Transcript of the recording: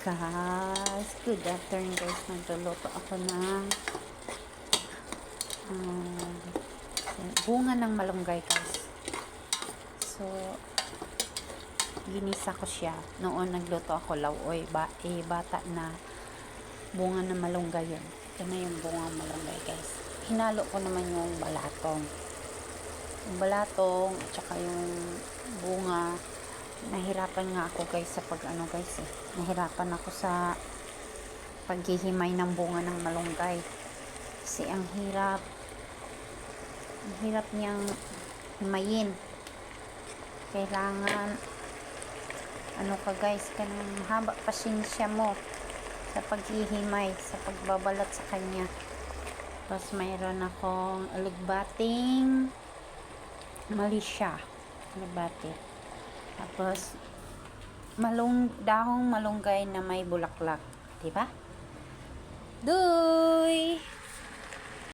Guys, good afternoon guys. Nagluluto ako ng bunga ng malunggay guys. So, ginisa ko siya. Noon nagluto ako lauoy. Bata na bunga ng malunggay yun. Ito na yung bunga ng malunggay guys. Hinalo ko naman yung balatong. Yung balatong at saka yung bunga. Nahirapan nga ako guys sa nahirapan ako sa paghihimay ng bunga ng malunggay kasi ang hirap niyang himayin. Kailangan kanang haba pasensya mo sa paghihimay, sa pagbabalat sa kanya. Tapos mayroon akong alugbating Malaysia, alubati. Tapos dahong malunggay na may bulaklak, 'di ba? Doy!